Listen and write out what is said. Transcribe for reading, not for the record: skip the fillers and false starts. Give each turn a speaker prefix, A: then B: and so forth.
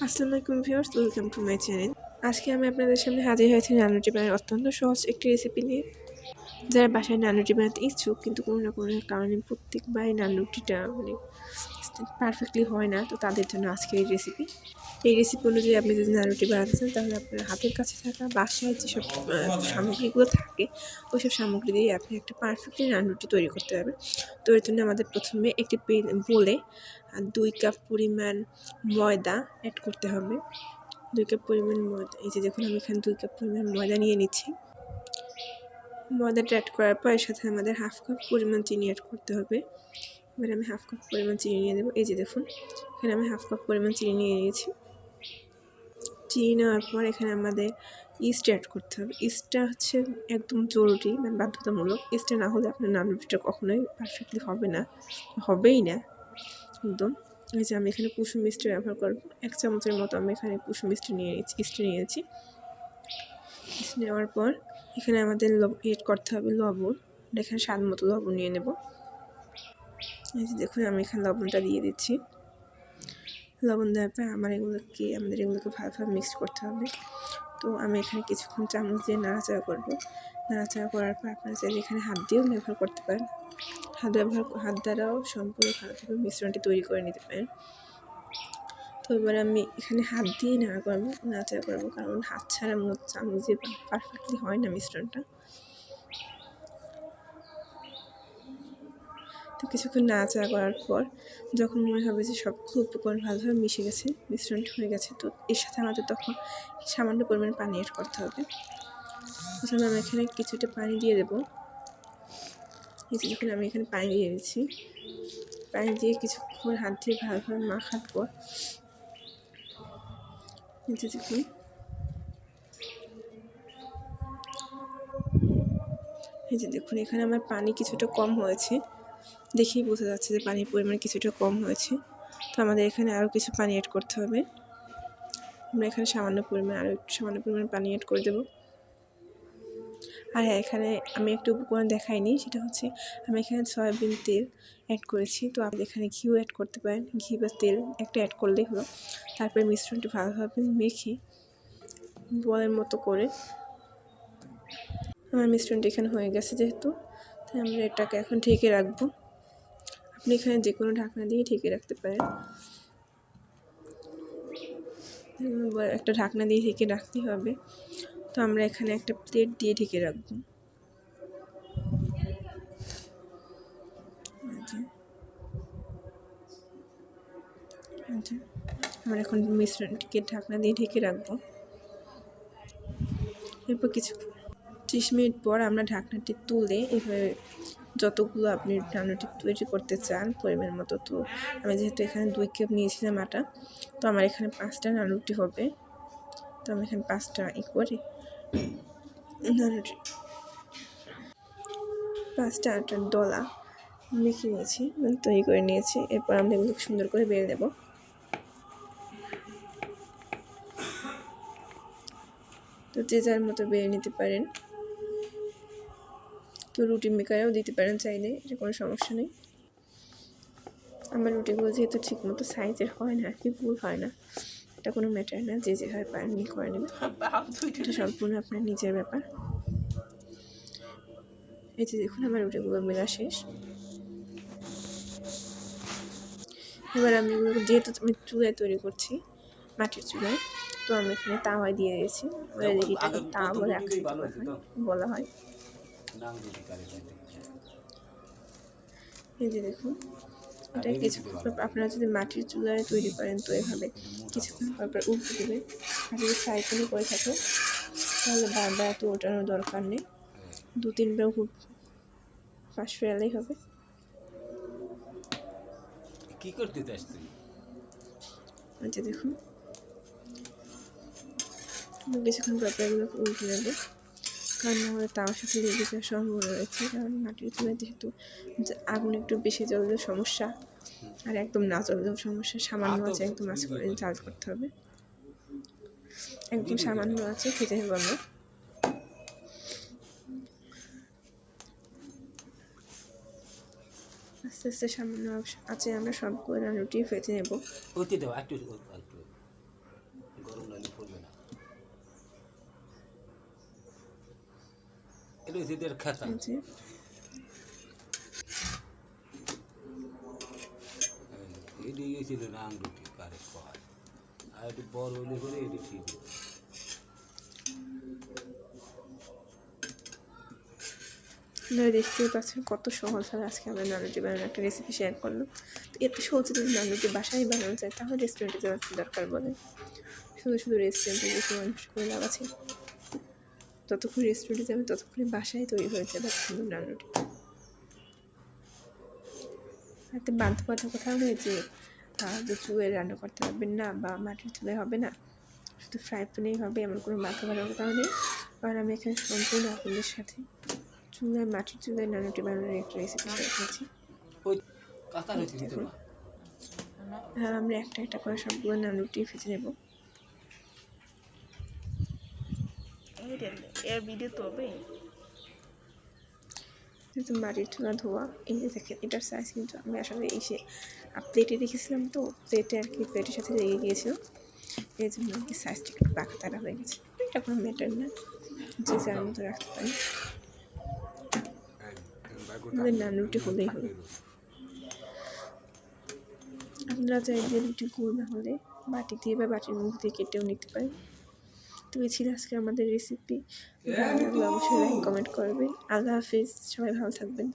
A: আসসালামু আলাইকুম viewers, welcome to my channel. আজকে আমি আপনাদের সামনে হাজির হয়েছি নানু রুটি বানানোর অত্যন্ত সহজ একটি রেসিপি নিয়ে। যারা বাসায় নানু রুটি বানাতে ইচ্ছুক কিন্তু কোনো না কোনো কারণে প্রত্যেকবার নানু রুটিটা পারফেক্টলি হয় না, তো তাদের জন্য আজকের এই রেসিপি। এই রেসিপি অনুযায়ী আপনি যদি নানু রুটি বানাতে চান তাহলে আপনার হাতের কাছে থাকা বাসায় যেসব সামগ্রীগুলো থাকে ওইসব সামগ্রী দিয়ে আপনি একটা পারফেক্টলি নানু রুটি তৈরি করতে পারবেন। তো এর জন্য আমাদের প্রথমে একটি বলে 2 কাপ পরিমাণ ময়দা অ্যাড করতে হবে। 2 কাপ পরিমাণ ময়দা, এই যে দেখুন আমি এখানে 2 কাপ পরিমাণ ময়দা নিয়ে নিচ্ছি। ময়দাটা অ্যাড করার পর এর সাথে আমাদের হাফ কাপ পরিমাণ চিনি অ্যাড করতে হবে। এবার আমি হাফ কাপ পরিমাণ চিনি নিয়ে দেবো। এই যে দেখুন এখানে আমি হাফ কাপ পরিমাণ চিনি নিয়ে নিয়েছি। চিনি নেওয়ার পর এখানে আমাদের ইস্ট অ্যাড করতে হবে। ইস্টটা হচ্ছে একদম জরুরি, মানে বাধ্যতামূলক। ইস্টটা না হলে আপনার নানু রুটিটা কখনোই পারফেক্টলি হবে না, হবেই না একদম। এই যে আমি এখানে কুসুম মিষ্টি ব্যবহার করব। 1 চামচের মতো আমি এখানে কুসুম মিষ্টি নিয়েছি, ইস্ট নিয়েছি। ইস্ট নেওয়ার পর এখানে আমাদের এড করতে হবে লবণ। এখানে স্বাদ মতো লবণ নিয়ে নেব। এই যে দেখুন আমি এখানে লবণটা দিয়ে দিচ্ছি। লবণ দেওয়ার পর আমাদের এগুলোকে ভালোভাবে মিক্স করতে হবে। তো আমি এখানে কিছুক্ষণ চামচ দিয়ে নাড়াচাড়া করব। নাড়াচাড়া করার পর আপনারা চাইলে এখানে হাত দিয়েও ব্যবহার করতে পারেন। হাত দ্বারাও সম্পূর্ণ ভালোভাবে মিশ্রণটি তৈরি করে নিতে পারেন। তো এবার আমি এখানে হাত দিয়ে নাড়াচাড়া করবো, কারণ হাত ছাড়া চামচ দিয়ে পারফেক্টলি হয় না মিশ্রণটা। তো কিছুক্ষণ নাড়াচাড়া করার পর যখন মনে হবে যে সবগুলো উপকরণ ভালোভাবে মিশে গেছে, মিশ্রণটি হয়ে গেছে, তো এর সাথে আমাদের তখন সামান্য পরিমাণে পানি অ্যাড করতে হবে। প্রথমে আমি এখানে কিছুটা পানি দিয়ে দেবো। যখন আমি এখানে পানি দিয়ে দিচ্ছি, পানি দিয়ে কিছুক্ষণ হাত দিয়ে ভালোভাবে মাখার পর দেখুন এই যে দেখুন এখানে আমার পানি কিছুটা কম হয়েছে, দেখেই বোঝা যাচ্ছে যে পানির পরিমাণ কিছুটা কম হয়েছে। তো আমাদের এখানে আরও কিছু পানি অ্যাড করতে হবে। আমরা এখানে সামান্য পরিমাণ পানি অ্যাড করে দেবো। আর হ্যাঁ, এখানে আমি একটা উপকরণ দেখাইনি, সেটা হচ্ছে আমি এখানে সয়াবিন তেল অ্যাড করেছি। তো আপনি এখানে ঘিও অ্যাড করতে পারেন, ঘি বা তেল একটা অ্যাড করলেই হলো। তারপরে মিশ্রণটি ভালোভাবে মেখে বলের মতো করে, আমার মিশ্রণটি এখানে হয়ে গেছে যেহেতু, তাই আমরা এটাকে এখন ঢেকে রাখবো। আপনি এখানে যে কোনো ঢাকনা দিয়ে ঢেকে রাখতে পারেন। একটা ঢাকনা দিয়ে ঢেকে রাখতে হবে। তো আমরা এখানে একটা প্লেট দিয়ে ঢেকে রাখবো। আমরা এখন মিশ্রণটিকে ঢাকনা দিয়ে ঢেকে রাখবো। এরপর 30 মিনিট পর আমরা ঢাকনাটি তুলে এভাবে যতগুলো আপনি নানুটি তৈরি করতে চান পরিমাণ মতো, তো আমি যেহেতু এখানে 2 কাপ নিয়েছিলাম আটা, তো আমার এখানে 5টা নানুটি হবে। তো আমি এখানে 5টা করে নানুটি 5টা আটার দলা মেখে নিয়েছি, মানে তৈরি করে নিয়েছি। এরপর আমরা এগুলো সুন্দর করে বেলে নেব। তো যে যার মতো বেলে নিতে পারেন। তো রুটি মেকারেও দিতে পারেন চাইলে, এটা কোনো সমস্যা নেই। আমার রুটিগুলো যেহেতু ঠিক মতো সাইজের হয় না, কি ভুল হয় না, এটা কোনো ম্যাটার না। যে যেভাবে পারেন করে নেবেন, এটা সম্পূর্ণ আপনার নিজের ব্যাপার। এই যে দেখুন আমার রুটিগুলো মেলা শেষ। এবার আমি এগুলো, যেহেতু আমি চুলায় তৈরি করছি, মাটির চুলায়, তো আমি এখানে তাওয়ায় দিয়ে দিয়েছি। আমাদের এটাকে তাওয়া বলে আখ্যায়িত বলা হয়। এই যে দেখুন এটা কিছুক্ষণ পর, আপনারা যদি মাটির চুলায় তৈরি করেন তো এভাবে কিছুক্ষণ পর পর উল্টে দেবে। আর যদি ফ্রাই প্যানে করে থাকে তাহলে বারবার এত ওঠানোর দরকার নেই, 2-3 বার খুব পাশ ফেরালেই হবে।
B: কি করতে চাস তুই?
A: আচ্ছা দেখুন কিছুক্ষণ পর এগুলোকে উল্টে নেবো, কারণ আমাদের তাওয়ার সাথে লেগে যাওয়ার সম্ভাবনা রয়েছে। কারণ মাটির চুলায় যেহেতু আগুন একটু বেশি জ্বললেও সমস্যা, আর একদম না জ্বললেও সমস্যা। সামান্য আছে একদম আঁচ করে জাল করতে হবে, একদম সামান্য আছে ভেজে নেব আমরা। আস্তে আস্তে সামান্য আছে আমরা সবগুলো রুটি ভেজে নেব।
B: রয়েছে খেতা
A: এই যে
B: এটি গেছিল রাং রুটি কারে কয় আর একটু বড় হইলে করে এটি ঠিক হতো।
A: আপনারা দেখতেই পাচ্ছেন কত সহজভাবে আজকে আমরা নানরুটি বানানোর একটা রেসিপি শেয়ার করলাম। তো এত সহজে যদি নানরুটি বাসায় বানানো যায় তাহলে রেস্টুরেন্টে যাওয়ার কি দরকার বলে। শুধু শুধু রেস্টুরেন্টে বেশি মানুষ করে লাভ আছে। যতক্ষণ রেস্টুরেন্টে যাবে ততক্ষণে বাসায় তৈরি হয়ে যাবে সুন্দর নানরুটি। হাতে বাধ্যবাধকতা হয়ে যে চুলায় রান্না করতে পারবেন না বা মাটির চুলায় হবে না, শুধু ফ্রাই প্যানেই হবে এমন কোনো বাধ্যবাধকতা নেই। কারণ আমি এখানে সম্পূর্ণ আপনাদের সাথে চুলায় মাটির চুলায় নানরুটি বানানোর একটা রেসিপি শেয়ার করেছি।
B: ওই কাতার হয়েছে কিন্তু না
A: আমরা একটা একটা করে সবগুলো নানরুটি ভেজে নেব।
C: এর ভিডিও তো হবে
A: যেহেতু মাটির চুলা ধোয়া, এই যে দেখেন এটার সাইজ কিন্তু আমি আসলে এসে প্লেটে রেখেছিলাম, তো প্লেটে আর কি প্লেটের সাথে লেগে গিয়েছিল, এই জন্য আর কি সাইজটা একটু বাঁকা তারা হয়ে গেছে। এটা কোনো ম্যাটার না, যে যার মতো রাখতে পারি। আমাদের নানরুটি হলেই হলো। আপনারা চাইলে রুটি গোল না হলে বাটি দিয়ে বা বাটির মুখ দিয়ে কেটেও নিতে পারেন। তো এই ছিল আজকে আমাদের রেসিপি। ভালো লাগলে অবশ্যই লাইক কমেন্ট করবেন। আল্লাহ হাফিজ, সবাই ভালো থাকবেন।